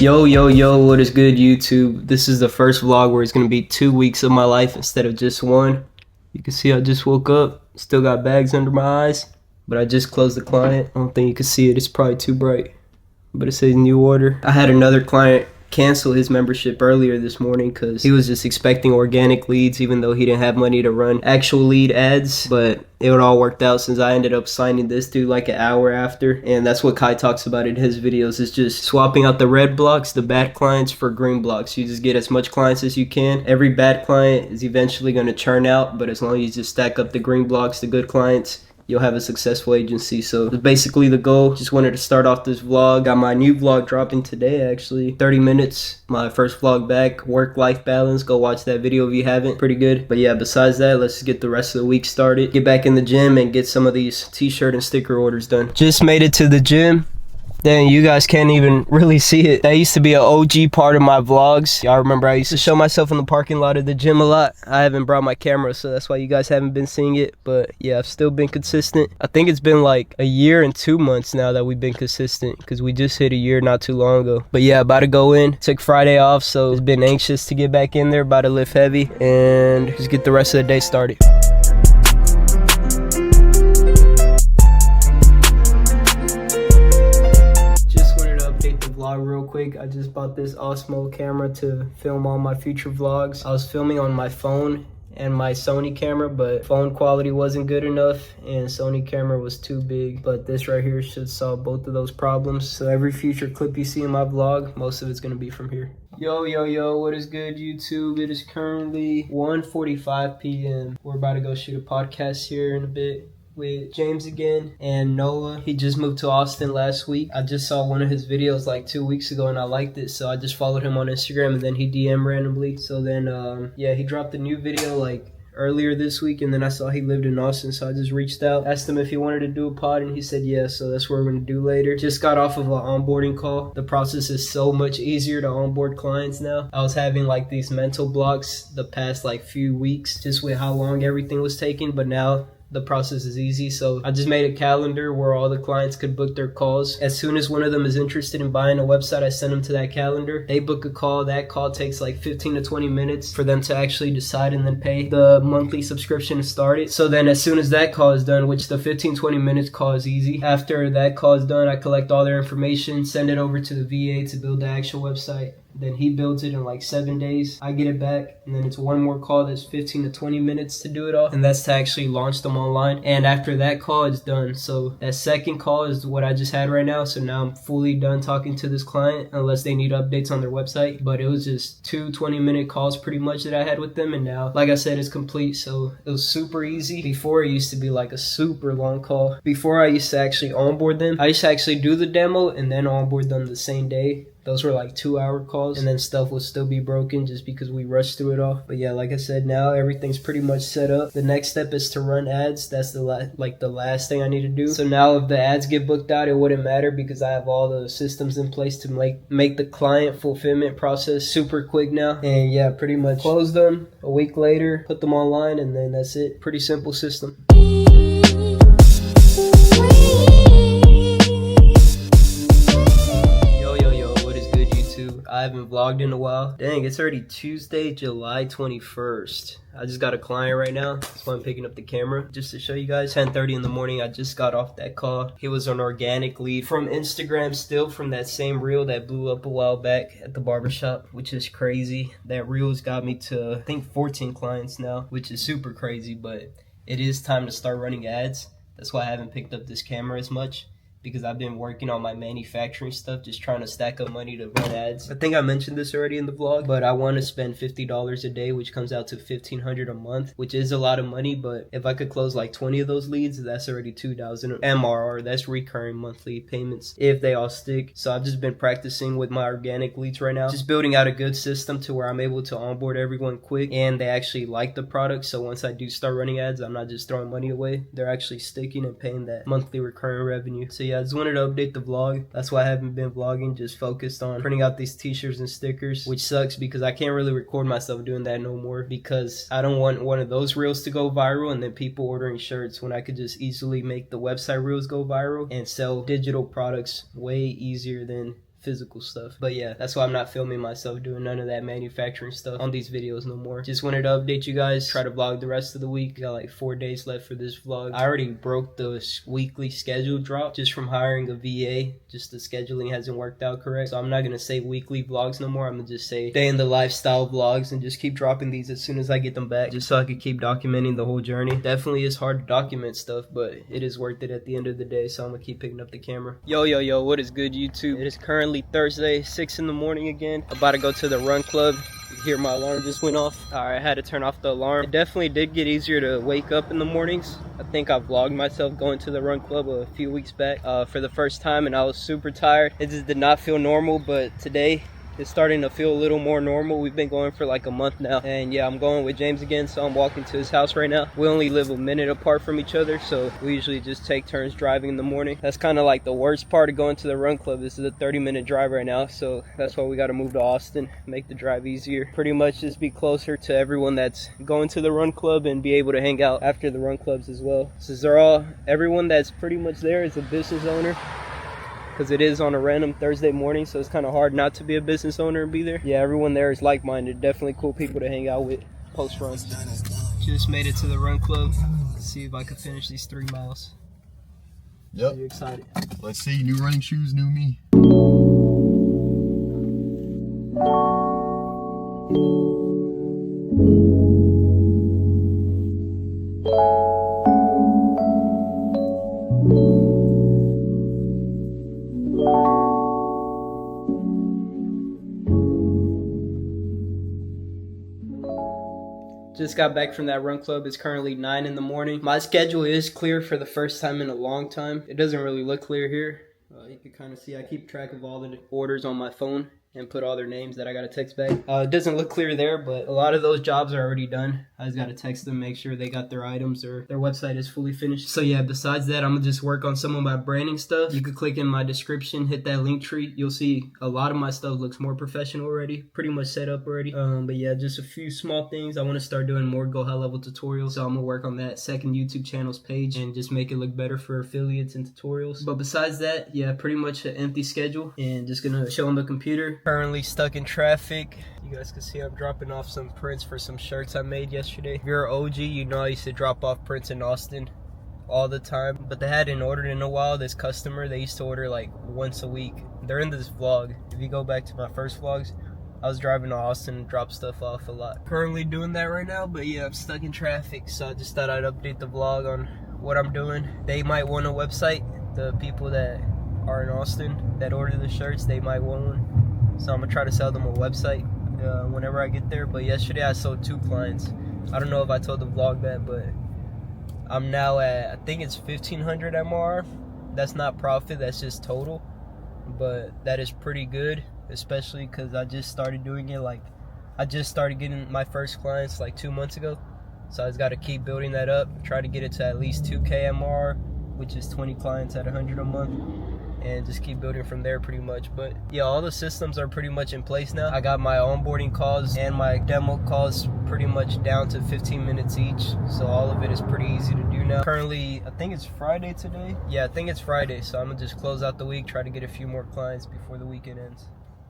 Yo, what is good, YouTube? This is the first vlog where it's gonna be 2 weeks of my life instead of just one. You can see I just woke up, still got bags under my eyes, but I just closed the client. I don't think you can see it, it's probably too bright, but it says new order. I had another client cancel his membership earlier this morning because he was just expecting organic leads even though he didn't have money to run actual lead ads, but it all worked out since I ended up signing this dude like an hour after. And that's what Kai talks about in his videos, is just swapping out the red blocks, the bad clients, for green blocks. You just get as much clients as you can. Every bad client is eventually going to churn out, but as long as you just stack up the green blocks, the good clients, you'll have a successful agency. So that's basically the goal. Just wanted to start off this vlog. Got my new vlog dropping today, actually. 30 minutes, my first vlog back. Work-life balance. Go watch that video if you haven't. Pretty good. But yeah, besides that, let's get the rest of the week started. Get back in the gym and get some of these t-shirt and sticker orders done. Just made it to the gym. Dang, you guys can't even really see it. That used to be an OG part of my vlogs. Y'all remember I used to show myself in the parking lot of the gym a lot. I haven't brought my camera, so that's why you guys haven't been seeing it. But yeah, I've still been consistent. I think it's been like a year and 2 months now that we've been consistent, because we just hit a year not too long ago. But yeah, about to go in. Took Friday off, so it's been anxious to get back in there. About to lift heavy and just get the rest of the day started. Real quick, I just bought this Osmo camera to film all my future vlogs. I was filming on my phone and my Sony camera, but phone quality wasn't good enough and Sony camera was too big. But this right here should solve both of those problems. So every future clip you see in my vlog, most of it's gonna be from here. Yo, what is good, YouTube? It is currently 1:45 p.m. We're about to go shoot a podcast here in a bit with James again and Noah. He just moved to Austin last week. I just saw one of his videos like 2 weeks ago and I liked it, so I just followed him on Instagram, and then he DM'd randomly. So then yeah, he dropped a new video like earlier this week, and then I saw he lived in Austin, so I just reached out, asked him if he wanted to do a pod, and he said yeah, so that's what we're gonna do later. Just got off of an onboarding call. The process is so much easier to onboard clients now. I was having like these mental blocks the past like few weeks just with how long everything was taking, but now the process is easy. So I just made a calendar where all the clients could book their calls. As soon as one of them is interested in buying a website, I send them to that calendar. They book a call. That call takes like 15 to 20 minutes for them to actually decide and then pay the monthly subscription to start it. So then as soon as that call is done, which the 15-20 minutes call is easy, after that call is done, I collect all their information, send it over to the VA to build the actual website. Then he builds it in like 7 days. I get it back, and then it's one more call that's 15 to 20 minutes to do it all, and that's to actually launch them online. And after that call, it's done. So that second call is what I just had right now. So now I'm fully done talking to this client, unless they need updates on their website. But it was just 2 20-minute calls pretty much that I had with them, and now, like I said, it's complete. So it was super easy. Before, it used to be like a super long call. Before, I used to actually onboard them. I used to actually do the demo and then onboard them the same day. Those were like 2-hour calls, and then stuff would still be broken just because we rushed through it all. But yeah, like I said, now everything's pretty much set up. The next step is to run ads. That's the last thing I need to do. So now if the ads get booked out, it wouldn't matter because I have all the systems in place to make the client fulfillment process super quick now. And yeah, pretty much close them a week later, put them online, and then that's it. Pretty simple system. I haven't vlogged in a while. Dang, it's already Tuesday, July 21st. I just got a client right now. That's why I'm picking up the camera, just to show you guys. 10:30 in the morning, I just got off that call. He was an organic lead from Instagram, still from that same reel that blew up a while back at the barbershop, which is crazy. That reel's got me to, I think, 14 clients now, which is super crazy, but it is time to start running ads. That's why I haven't picked up this camera as much, because I've been working on my manufacturing stuff, just trying to stack up money to run ads. I think I mentioned this already in the vlog, but I want to spend $50 a day, which comes out to $1,500 a month, which is a lot of money. But if I could close like 20 of those leads, that's already $2,000 MRR. That's recurring monthly payments if they all stick. So I've just been practicing with my organic leads right now, just building out a good system to where I'm able to onboard everyone quick and they actually like the product. So once I do start running ads, I'm not just throwing money away. They're actually sticking and paying that monthly recurring revenue. So yeah, I just wanted to update the vlog. That's why I haven't been vlogging, just focused on printing out these t-shirts and stickers, which sucks because I can't really record myself doing that no more, because I don't want one of those reels to go viral and then people ordering shirts, when I could just easily make the website reels go viral and sell digital products way easier than physical stuff. But yeah, that's why I'm not filming myself doing none of that manufacturing stuff on these videos no more. Just wanted to update you guys, try to vlog the rest of the week. Got like 4 days left for this vlog. I already broke the weekly schedule drop just from hiring a VA. Just the scheduling hasn't worked out correct. So I'm not gonna say weekly vlogs no more. I'm gonna just say day in the lifestyle vlogs and just keep dropping these as soon as I get them back, just so I could keep documenting the whole journey. Definitely is hard to document stuff, but it is worth it at the end of the day. So I'm gonna keep picking up the camera. Yo, what is good, YouTube? It is currently Thursday, 6 in the morning again. About to go to the run club. You hear my alarm just went off. Alright, I had to turn off the alarm. It definitely did get easier to wake up in the mornings. I think I vlogged myself going to the run club a few weeks back for the first time, and I was super tired. It just did not feel normal, but today it's starting to feel a little more normal. We've been going for like a month now, and yeah, I'm going with James again, so I'm walking to his house right now. We only live a minute apart from each other, so we usually just take turns driving in the morning. That's kind of like the worst part of going to the run club. This is a 30-minute drive right now, so that's why we got to move to Austin, make the drive easier. Pretty much just be closer to everyone that's going to the run club and be able to hang out after the run clubs as well. Since everyone that's pretty much there is a business owner, because it is on a random Thursday morning, so it's kind of hard not to be a business owner and be there. Yeah, everyone there is like-minded. Definitely cool people to hang out with post-runs. Just made it to the run club. Let's see if I can finish these 3 miles. Yep. Are you excited? Let's see. New running shoes, new me. Just got back from that run club. It's currently 9 in the morning. My schedule is clear for the first time in a long time. It doesn't really look clear here. You can kind of see I keep track of all the orders on my phone and put all their names that I gotta text back. It doesn't look clear there, but a lot of those jobs are already done. I just gotta text them, make sure they got their items or their website is fully finished. So yeah, besides that, I'm gonna just work on some of my branding stuff. You could click in my description, hit that link tree. You'll see a lot of my stuff looks more professional already, pretty much set up already. But yeah, just a few small things. I wanna start doing more Go High Level tutorials, so I'm gonna work on that second YouTube channel's page and just make it look better for affiliates and tutorials. But besides that, yeah, pretty much an empty schedule and just gonna show on the computer. Currently stuck in traffic. You guys can see I'm dropping off some prints for some shirts I made yesterday. If you're an OG, you know I used to drop off prints in Austin all the time, but they hadn't ordered in a while. This customer, they used to order like once a week. They're in this vlog. If you go back to my first vlogs, I was driving to Austin and dropped stuff off a lot. Currently doing that right now, but yeah, I'm stuck in traffic, so I just thought I'd update the vlog on what I'm doing. They might want a website. The people that are in Austin that order the shirts, they might want one. So I'm gonna try to sell them a website whenever I get there. But yesterday I sold 2 clients. I don't know if I told the vlog that, but I'm now at, I think it's 1,500 MRR. That's not profit, that's just total. But that is pretty good, especially because I just started doing it. Like, I just started getting my first clients like 2 months ago. So I just gotta keep building that up, try to get it to at least 2K MRR, which is 20 clients at 100 a month. And just keep building from there pretty much. But yeah, all the systems are pretty much in place now. I got my onboarding calls and my demo calls pretty much down to 15 minutes each, so all of it is pretty easy to do now. Currently, I think it's Friday today. Yeah, I think it's Friday, so I'm gonna just close out the week, try to get a few more clients before the weekend ends.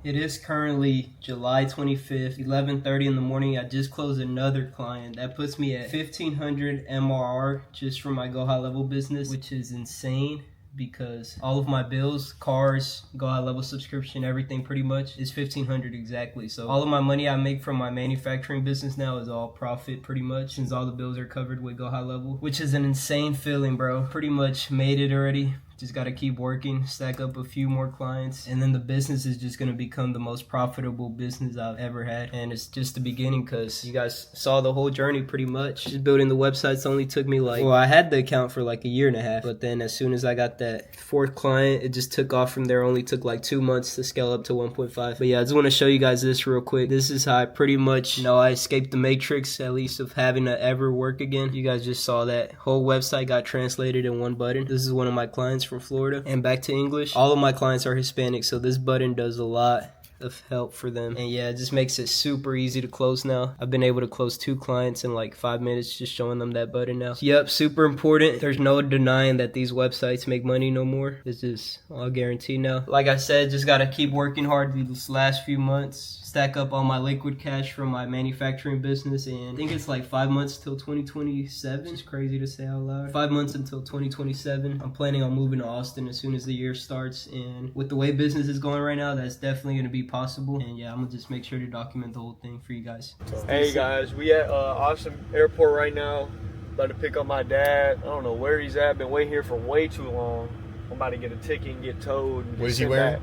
It is currently July 25th, 11:30 in the morning. I just closed another client. That puts me at 1,500 MRR just for my Go High Level business, which is insane, because all of my bills, cars, Go High Level subscription, everything pretty much is 1,500 exactly. So all of my money I make from my manufacturing business now is all profit pretty much, since all the bills are covered with Go High Level, which is an insane feeling, bro. Pretty much made it already. Just got to keep working, stack up a few more clients, and then the business is just going to become the most profitable business I've ever had. And it's just the beginning, because you guys saw the whole journey pretty much. Just building the websites only took me like, well, I had the account for like 1.5 years, but then as soon as I got that 4th client, it just took off from there. Only took like 2 months to scale up to 1.5. But yeah, I just want to show you guys this real quick. This is how I pretty much, I escaped the matrix, at least, of having to ever work again. You guys just saw that whole website got translated in one button. This is one of my clients from Florida, and back to English. All of my clients are Hispanic, so this button does a lot. of help for them. And yeah, it just makes it super easy to close now. I've been able to close 2 clients in like 5 minutes just showing them that button now. Yep, super important. There's no denying that these websites make money no more. This is all guaranteed now. Like I said, just gotta keep working hard these last few months. Stack up all my liquid cash from my manufacturing business, and I think it's like 5 months till 2027. It's crazy to say out loud. 5 months until 2027. I'm planning on moving to Austin as soon as the year starts, and with the way business is going right now, that's definitely going to be possible. And yeah, I'm gonna just make sure to document the whole thing for you guys. Hey guys, we at Austin Airport right now. About to pick up my dad. I don't know where he's at. Been waiting here for way too long. I'm about to get a ticket and get towed. And What is he wearing?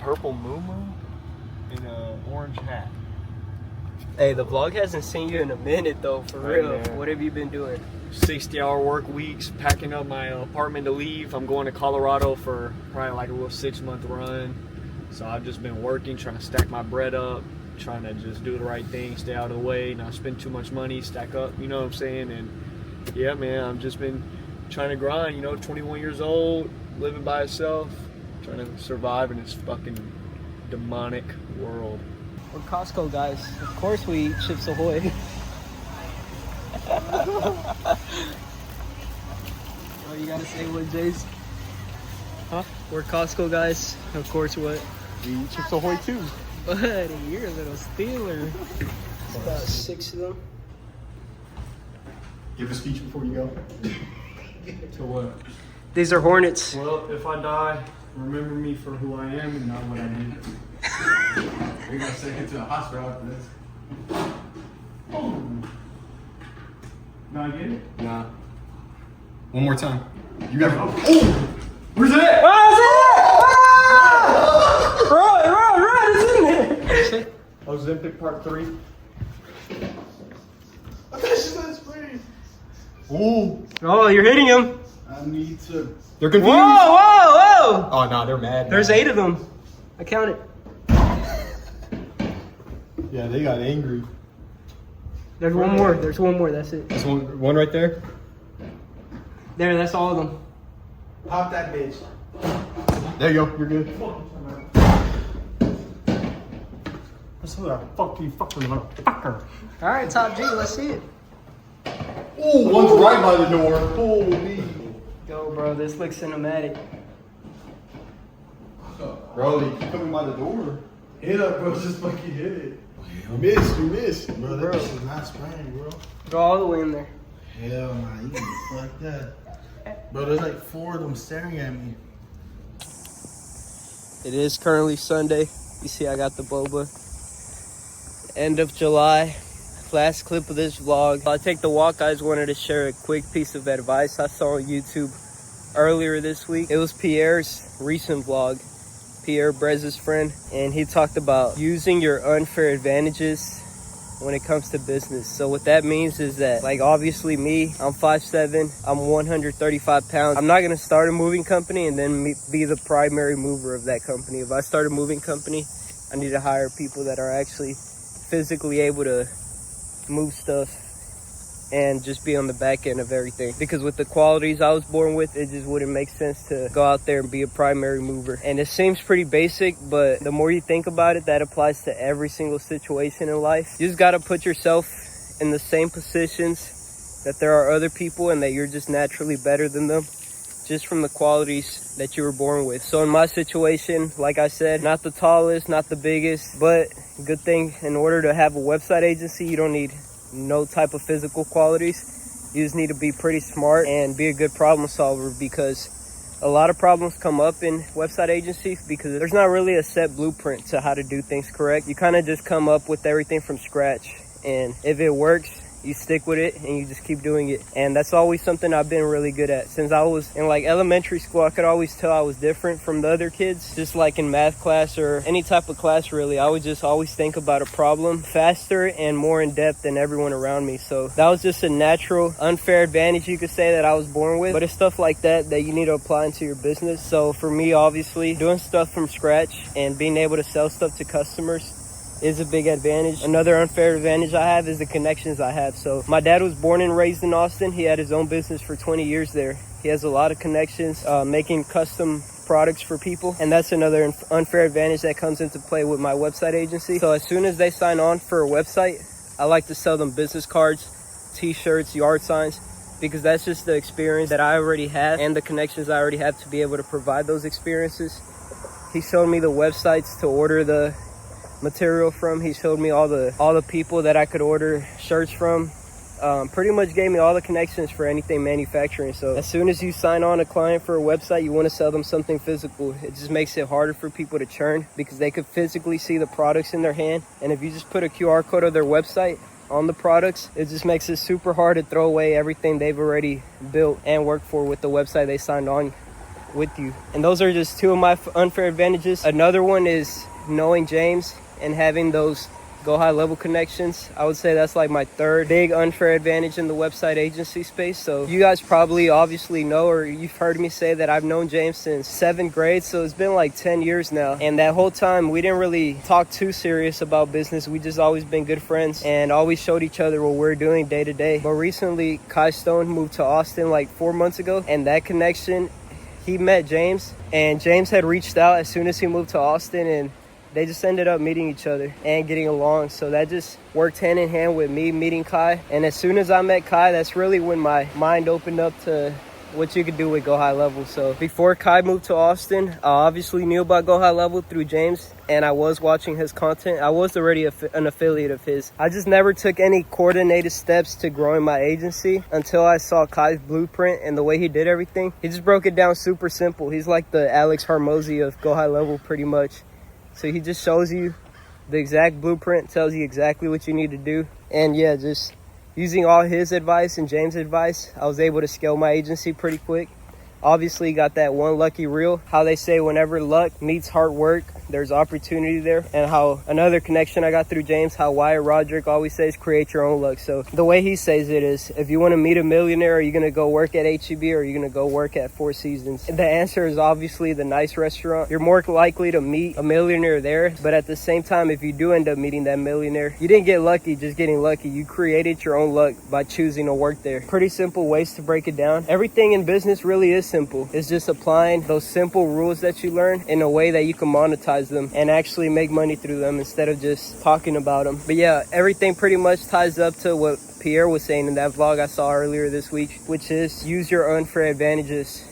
Purple moo and a orange hat. Hey, the vlog hasn't seen you in a minute though, for Right, real. man. What have you been doing? 60-hour work weeks, packing up my apartment to leave. I'm going to Colorado for probably like a little 6-month run. So I've just been working, trying to stack my bread up, trying to just do the right thing, stay out of the way, not spend too much money, stack up, you know what I'm saying? And yeah, man, I've just been trying to grind, 21 years old, living by itself, trying to survive in this fucking demonic world. We're Costco guys. Of course we eat Chips Ahoy. Oh, you gotta say what, Jace? Huh? We're Costco guys. Of course what? We eat Chips Ahoy too. Buddy, you're a little stealer. It's about 6 of them. Give a speech before you go. To what? These are Hornets. Well, if I die, remember me for who I am and not what I did. We're gonna send you to the hospital after this. Oh. Now I get it? Nah. One more time. You got it. Oh! Where's it at? Run, it's in there. Ozempic Part 3. Ooh! Oh, you're hitting him. I need to. They're Whoa, confused. whoa. Oh no, they're mad. There's now. 8 of them. I counted. Yeah, they got angry. There's one more. There's one more. That's it. There's one right there. There, that's all of them. Pop that bitch. There you go. You're good. That's what I fucking motherfucker. All right, Top G, let's see it. Ooh, one's right by the door. Holy. Go, bro. This looks cinematic. Bro, they keep coming by the door. Hit up, bro. Just fucking hit it. You missed. Bro, Bro. that shit is not spraying, bro. Go all the way in there. Hell nah, you can fuck that. Bro, there's like 4 of them staring at me. It is currently Sunday. You see I got the boba. End of July. Last clip of this vlog. I'll take the walk. I just wanted to share a quick piece of advice I saw on YouTube earlier this week. It was Pierre's recent vlog. Pierre, Brez's friend. And he talked about using your unfair advantages when it comes to business. So what that means is that, like, obviously me, I'm 5'7", I'm 135 pounds. I'm not gonna start a moving company and then be the primary mover of that company. If I start a moving company, I need to hire people that are actually physically able to move stuff and just be on the back end of everything. Because with the qualities I was born with, it just wouldn't make sense to go out there and be a primary mover. And it seems pretty basic, but the more you think about it, that applies to every single situation in life. You just gotta put yourself in the same positions that there are other people and that you're just naturally better than them, just from the qualities that you were born with. So in my situation, like I said, not the tallest, not the biggest, but good thing, in order to have a website agency, you don't need no type of physical qualities. You just need to be pretty smart and be a good problem solver, because a lot of problems come up in website agencies because there's not really a set blueprint to how to do things correct. You kind of just come up with everything from scratch, and if it works, you stick with it and you just keep doing it. And that's always something I've been really good at. Since I was in like elementary school, I could always tell I was different from the other kids. Just like in math class or any type of class really, I would just always think about a problem faster and more in depth than everyone around me. So that was just a natural, unfair advantage you could say that I was born with. But it's stuff like that that you need to apply into your business. So for me, obviously, doing stuff from scratch and being able to sell stuff to customers is a big advantage. Another unfair advantage I have is the connections I have. So my dad was born and raised in Austin. He had his own business for 20 years there. He has a lot of connections, making custom products for people. And that's another unfair advantage that comes into play with my website agency. So as soon as they sign on for a website, I like to sell them business cards, t-shirts, yard signs, because that's just the experience that I already have and the connections I already have to be able to provide those experiences. He showed me the websites to order the material from. He showed me all the people that I could order shirts from. Pretty much gave me all the connections for anything manufacturing. So as soon as you sign on a client for a website, you want to sell them something physical. It just makes it harder for people to churn because they could physically see the products in their hand. And if you just put a QR code of their website on the products, it just makes it super hard to throw away everything they've already built and worked for with the website they signed on with you. And those are just two of my unfair advantages. Another one is knowing James and having those go high level connections. I would say that's like my third big unfair advantage in the website agency space. So you guys probably obviously know, or you've heard me say that I've known James since 7th grade. So it's been like 10 years now. And that whole time we didn't really talk too serious about business. We just always been good friends and always showed each other what we're doing day to day. But recently Kai Stone moved to Austin like 4 months ago, and that connection, he met James and James had reached out as soon as he moved to Austin, and they just ended up meeting each other and getting along. So that just worked hand in hand with me meeting Kai. And as soon as I met Kai, that's really when my mind opened up to what you could do with Go High Level. So before Kai moved to Austin, I obviously knew about Go High Level through James, and I was watching his content. I was already an affiliate of his. I just never took any coordinated steps to growing my agency until I saw Kai's blueprint and the way he did everything. He just broke it down super simple. He's like the Alex Hormozy of Go High Level pretty much. So he just shows you the exact blueprint, tells you exactly what you need to do. And yeah, just using all his advice and James' advice, I was able to scale my agency pretty quick. Obviously got that one lucky reel. How they say whenever luck meets hard work, there's opportunity there. And how another connection I got through James, how Wyatt Roderick always says, create your own luck. So the way he says it is, if you want to meet a millionaire, are you going to go work at HEB or are you going to go work at Four Seasons? And the answer is obviously the nice restaurant. You're more likely to meet a millionaire there. But at the same time, if you do end up meeting that millionaire, you didn't get lucky just getting lucky. You created your own luck by choosing to work there. Pretty simple ways to break it down. Everything in business really is simple. It's just applying those simple rules that you learn in a way that you can monetize them and actually make money through them instead of just talking about them. But yeah, everything pretty much ties up to what Pierre was saying in that vlog I saw earlier this week, which is use your unfair advantages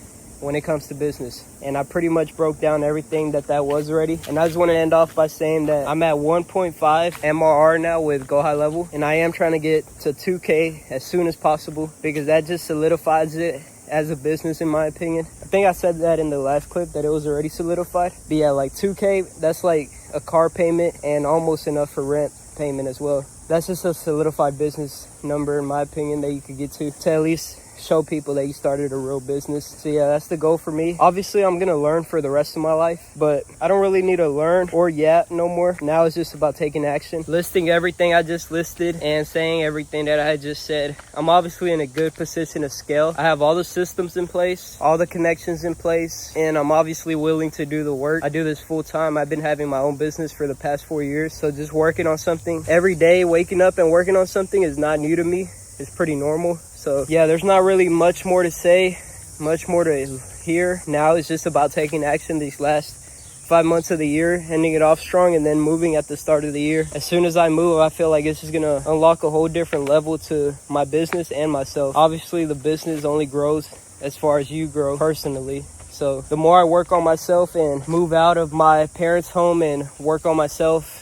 when it comes to business. And I pretty much broke down everything that was already. And I just want to end off by saying that I'm at 1.5 MRR now with Go High Level, and I am trying to get to 2K as soon as possible because that just solidifies it as a business, in my opinion. I think I said that in the last clip that it was already solidified. But yeah, like 2K, that's like a car payment and almost enough for rent payment as well. That's just a solidified business number, in my opinion, that you could get to at least show people that you started a real business. So yeah, that's the goal for me. Obviously, I'm gonna learn for the rest of my life, but I don't really need to learn or yap no more. Now it's just about taking action, listing everything I just listed and saying everything that I just said. I'm obviously in a good position to scale. I have all the systems in place, all the connections in place, and I'm obviously willing to do the work. I do this full time. I've been having my own business for the past 4 years. So just working on something every day, waking up and working on something is not new to me. It's pretty normal. So yeah, there's not really much more to say, much more to hear. Now it's just about taking action these last 5 months of the year, ending it off strong, and then moving at the start of the year. As soon as I move, I feel like this is gonna unlock a whole different level to my business and myself. Obviously, the business only grows as far as you grow personally. So the more I work on myself and move out of my parents' home and work on myself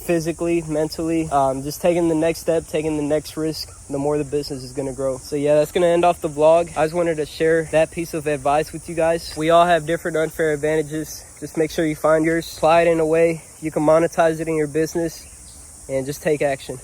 physically, mentally, just taking the next step, taking the next risk, the more the business is going to grow. So yeah, that's going to end off the vlog. I just wanted to share that piece of advice with you guys. We all have different unfair advantages. Just make sure you find yours, apply it in a way you can monetize it in your business, and just take action.